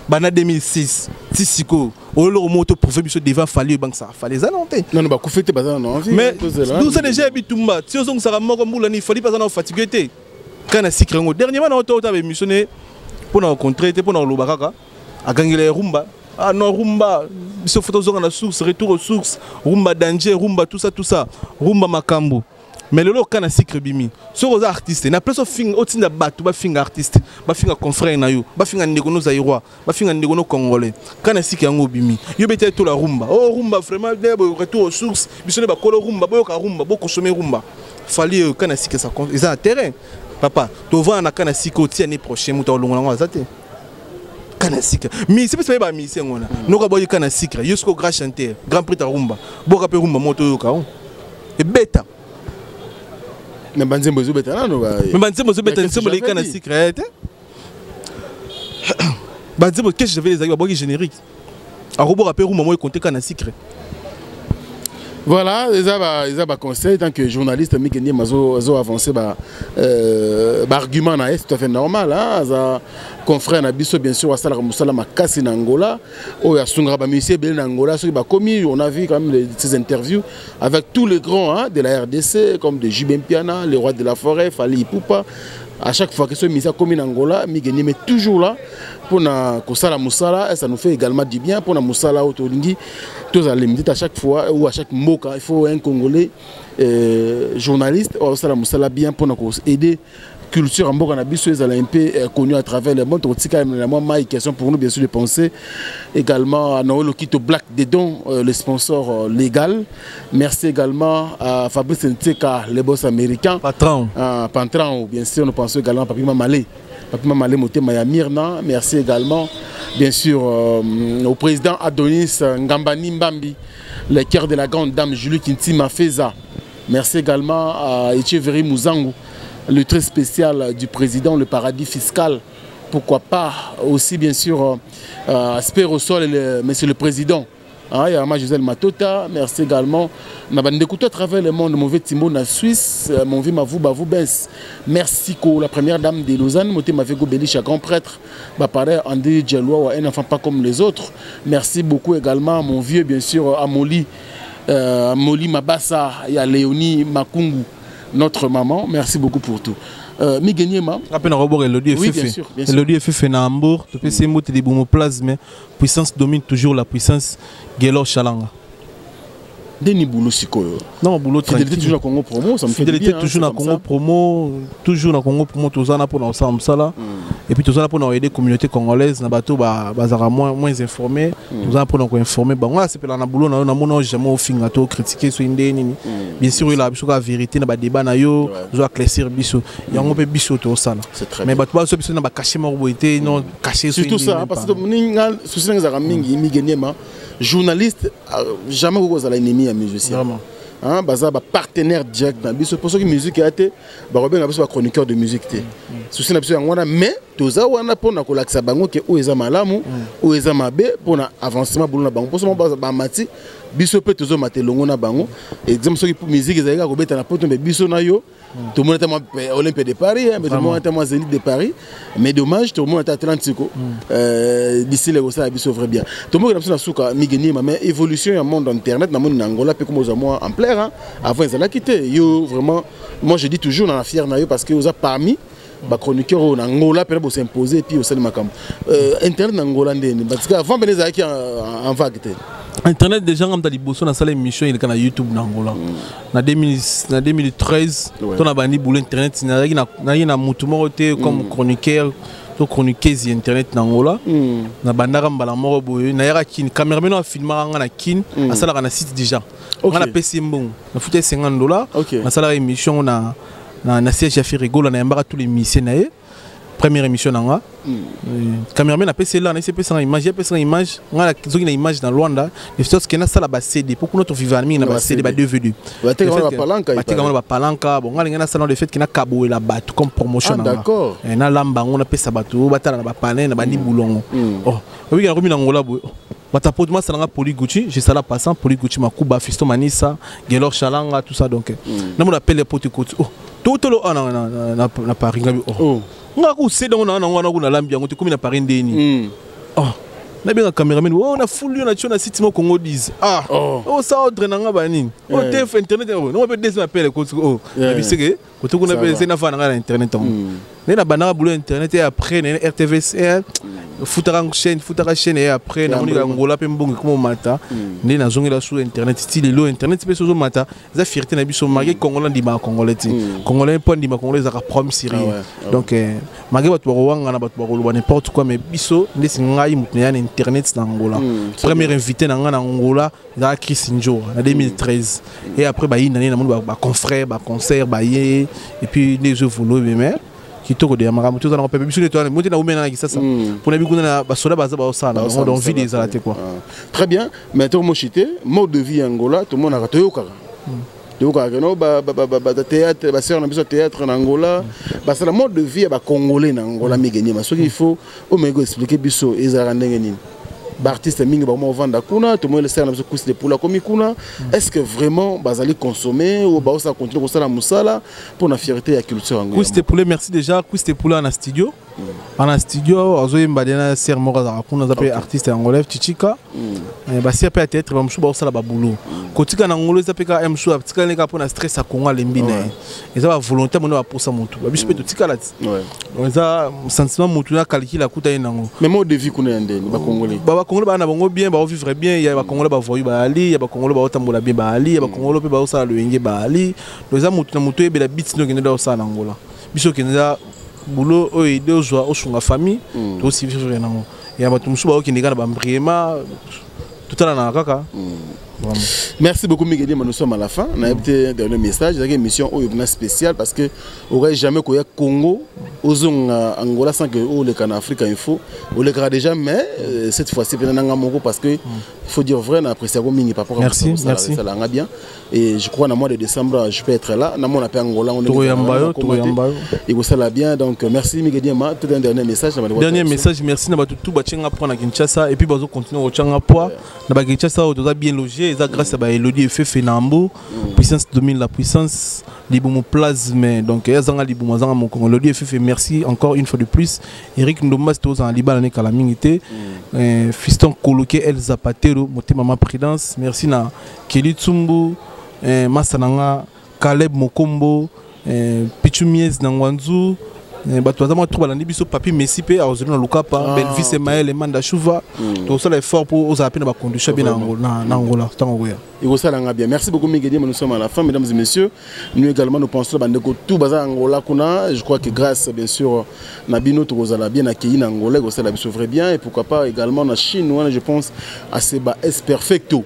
bana 2006 tisiko olo moto prouver biso devant fallait banque ça fallait ça non non bah koufete bazana non mais nous ça déjà bitumba si on ça moko mbula ni fallait pas na fatigué kana sikre ngo dernièrement na auto ta missionné pour na rencontrer pour na lobaka a gangile rumba non rumba biso photo zonga na source retour aux sources rumba danger rumba tout ça rumba makambo. Mais le local na sikre bimi so aux artistes na place of fing otinda batu ba finga artiste ba finga confrère na yo ba finga ndeko no zairwa ba finga ndeko no congolais kana sikre yango bimi yo bete to la rumba rumba vraiment retour aux sources bisone ba kolo rumba boyo ka rumba boko sommer rumba fallait kana sikre ça ils ont terrain papa to va na kana sikre oti année prochaine muta olongo na zate kana sikre mais c'est pas ba mi ngona no ka boyo kana sikre yusko grand chanteur grand prix ta rumba boka pe rumba moto yo ka et beta. Mais banzembo zo beta no ba. Mais banzembo zo beta nsembo le kana secret. Banzembo qu'est-ce que je vais les avoir générique. A robot rappeur maman il compter kana secret. Voilà, ils ont conseil tant que journaliste mais que mazo avancer argument na est tout à fait normal hein, confrère na biso bien sûr wasala musala makasi na Angola o ya sungra ba monsieur bel na Angola so ba commis on a vu quand même ces interviews avec tous les grands hein, de la RDC comme de Jibem Piana, le roi de la forêt, Fali Ipupa. À chaque fois que ce ministre commis en Angola, Miguel mais toujours là pour na kosala musala et ça nous fait également du bien pour na musala autolingi tous les minutes à chaque fois ou à chaque mot il faut un Congolais journaliste ou ça la musala bien pour nous aider culture en Boka Nabiso est un peu connu à travers le monde. Ma question pour nous bien sûr de penser également à Noël Okito Black Dedon, le sponsor légal. Merci également à Fabrice Nteka, le boss américain. Patron. Patron, bien sûr, nous pensons également à Papi Mamalé. Papi Mamalé Moté Maya Mirna. Merci également, bien sûr, au président Adonis Ngambani Mbambi, le cœur de la grande dame Julie Kinti Mafeza. Merci également à Echeverry Mouzangou, le trait spécial du président, le paradis fiscal. Pourquoi pas aussi, bien sûr, Aspect au sol, monsieur le président, il y a Gisèle Matota, merci également. On a écouté à travers le monde, mon vieux Timbo na Suisse, mon vieux Mavou Bavou Bens. Merci la première dame de Lausanne, mon ma vieux Gobelich, grand prêtre, pareil, André Djeloua, un enfant pas comme les autres. Merci beaucoup également, mon vieux, bien sûr, Amoli Mabassa, il y a Léonie Makungu, notre maman. Merci beaucoup pour tout. Migeniema. Rappelez un robot Elodie et Fefe. Elodie et Fefe na Hambourg. Tu peux essayer de monter des boumoplasmes. Puissance domine toujours la puissance. Gelor Chalanga. Denis Boulot Sikoyo. Non, Boulot fidélité toujours à Congo Promo, ça me fait fidélité bien, toujours à Congo Promo, toujours à Congo Promo, tous en pour ensemble ça là. Et puis tous en pour aider la communauté congolaise, na bateau bazara moins informé, tous en pour nous informer. Bah moi c'est pour la Boulot na mon jamais au fin gato critiquer sur indeni. Bien sûr il a biso la vérité na ba débat na yo, nous éclaircir biso. Il y a un peu biso tout ça là. Mais bah toi biso na ba cacher morboité non cacher surtout ça parce que ninga souci nga za mingi Migeniema journaliste jamais vous allez ennemi à musicien. Vraiment. Hein, baza ba partenaire direct dans biso pour ça que musique a été ba robin na biso ba chroniqueur de musique té. Souci na biso ngwana mais toza wana pona ko lakisa bango ke o eza malamu o eza mabe pona avancement bulu na bango pour ça ba mati biso pe tozo matelongo na bango exemple soki pour musique ezalika ko beta na poto be biso na yo tout le monde était Olympique de Paris, mais tout le monde était Zénith de Paris. Mais dommage, tout le monde était Atlantico. D'ici les Rossas, il sauverait bien. Tout le monde est dans Migeniema, mais évolution dans le monde internet, dans le monde Angola, puis comme aux moi en plaire, avant ils allaient quitter. Yo vraiment, moi je dis toujours dans la fière naïo parce que vous avez parmi les chroniqueurs en Angola pour s'imposer et puis au sein de Makam. Internet en Angola, parce qu'avant ben les en vague. Internet déjà comme tu as dit bosso na salle émission il est na YouTube na Angola. Na 2013, on a banni boulot internet na mutu moko te comme chroniqueur to chroniqueuse internet na Angola. Na bandara mbala moko boye na yaka kin cameraman a filmé nga na kin asala na site déjà. On a PC mbongo. Na fouté $50. Na salle émission na siège affaire rigolo na yambaka tous les missions na ye. Première émission nanga cameraman a PC là na CP sans image image nga zoki na image dans Rwanda les choses que na sala ba CD pour notre vivant mi na ba CD ba DVD ba palanka bon nga na sala le fait que na kabo la bat comme promotion d'accord na lamba ngona pesa bato batala na ba panel na ba ni boulongo oh oui na romi na ngola bo batapoto ma sala nga Poliguchi j'ai sala passant Poliguchi makuba Fisto Manisa Gelor Chalanga tout ça donc na mon appelle les potes oh tout le na Paris oh nga ku seda ngona ngwana kuna lambi yango te komi na Paris ndeni oh na bien cameraman oh na full yo na chona site mo Congo 10 oh ça ordre na nga bani oh tef internet no be des m'appelle ko oh na biseke ko to kuna be na fa na internet na banara boulot internet et après na RTVC futara chaîne et après na moni Angola pe mbongi comme mata né na zongi la sur internet style lo internet pe so mata za fierté na biso marqué congolais ndima congolais congolais point ndima congolais za prom série donc marqué batu wanga na batu ba n'importe quoi mais biso ndesi ngai mutu na internet na Angola premier invité na nga na Angola za Chris Njo en 2013 et après ba yina na moni ba confrère ba concert ba yé et puis les jeux voulons mais qui tourne des amara tout ça on peut biso les toi monter na umena qui ça pour na bikuna na basoda baza ba osala on envie des alaté quoi très bien mais tout mochité mode de vie Angola tout le monde a toyoka no ba théâtre ba sœur na biso théâtre en Angola ba c'est le mode de vie ba congolais na Angola Migeniema ce qu'il faut au mego expliquer biso ezara ndenge nini artiste mingi ba mo vanda kuna tout le monde le sert na biso couche de poula comme kuna est-ce que vraiment bazali consommer ou ba ça continuer ko sala musala pour la fierté ya culture angolaise couche de poula merci déjà couche de poula en studio en studio azoye mbadena ser moko za kuna zape artiste angolais Chichika ba si peut être ba mshu ba sala ba boulot kotika na ngolo zape ka mshu atika ne ka pona stress a Congo lembina eza ba volonté mona ba posa mutu ba biso pe tika la on za sentiment mutu na calcula kuta yenango mais mode de vie kuna ndeni ba congolais Congolais bana bongo bien ba vivre bien ya ba Congolais ba voyu ba ali ya ba Congolais ba otambola bien ba ali ya ba Congolais pe ba osala loenge ba ali loza mutu na mutu ebela bits no kende da osala Angola biso kende boulot oyo de ozwa osunga famille to aussi vivre nango ya ba tumsu ba okende kana ba mbriema tutala na kaka merci beaucoup Migeniema nous sommes à la fin on a été dernier message une émission spéciale parce que aurait jamais koya Congo ozonga Angola sans que au le Canada Afrique info on le déjà mais cette fois-ci venant ngamo parce que Il faut dire vrai, on apprécie Mingi par rapport à merci. Ça l'a bien. Et je crois, dans le mois de décembre, je peux être là. Dans mon appel Angola, on est et ça l'a bien. Donc, merci Miguel Diama. Tout un dernier message. Dernier message, merci. Nous avons tout prendre à Kinshasa. Et puis, nous continuer au Tchangapua. Nous avons Kinshasa, nous avons bien logé. Et ça, grâce à Elodie FF Nambo, puissance domine la puissance. Liboumou plasme. Donc, Yazanga Liboumou Zanga Mokongo. Elodie FF, merci encore une fois de plus. Eric Ndomba, c'était en Liban, l'année Kalamingité. Fiston Koloké El Zapatero, Motema Prudence. Merci na Kelly Tsumbu. Masananga, Caleb Mokombo, Pichumies Nangwanzu, Batouazama Troubalandi Biso, Papi Messipe, Auzulina Lukapa, Belvis Emael, Manda Chouva. Donc, ça, l'effort pour aux appels à conduire bien en Angola. Merci beaucoup, Miguel. Nous sommes à la fin, mesdames et messieurs. Nous également, nous pensons que tout bazar Angola, je crois que grâce, bien sûr, Nabino, tout a bien accueilli en Angola, ça la sauverait bien. Et pourquoi pas également en Chine, je pense à Seba Es Perfecto.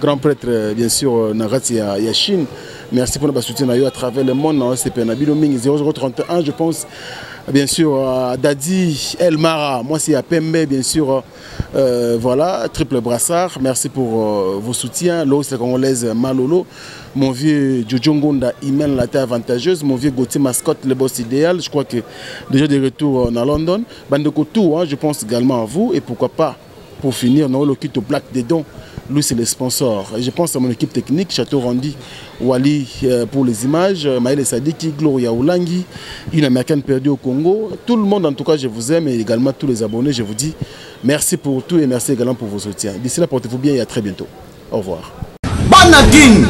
Grand prêtre, bien sûr, Narati à Chine. Merci pour notre soutien à travers le monde. C'est Nabilo Ming 0031, je pense. Bien sûr, Dadi El Mara, moi c'est à Pembe, bien sûr. Voilà, triple brassard. Merci pour vos soutiens. L'eau, c'est congolaise Malolo. Mon vieux Jojo Ngonda, Imen, la terre avantageuse. Mon vieux Gauthier Mascotte, le boss idéal. Je crois que déjà des retours à London. Bandeko tout, je pense également à vous. Et pourquoi pas, pour finir, on a le kit au Black des dons. Lui, c'est le sponsor. Et je pense à mon équipe technique, Château Randi, Wally pour les images, Maël Sadiki, Gloria Oulangi, une américaine perdue au Congo. Tout le monde, en tout cas, je vous aime et également tous les abonnés. Je vous dis merci pour tout et merci également pour vos soutiens. D'ici là, portez-vous bien et à très bientôt. Au revoir. Bana King,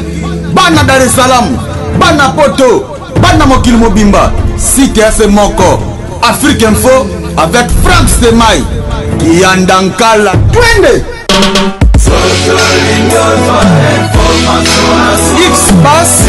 Bana Dar es Salaam, Bana Poto, Bana Mokil Mobimba, Site FM Moko, Afrique Info avec Franck Semaï, Yandankala, Twende. X-Bass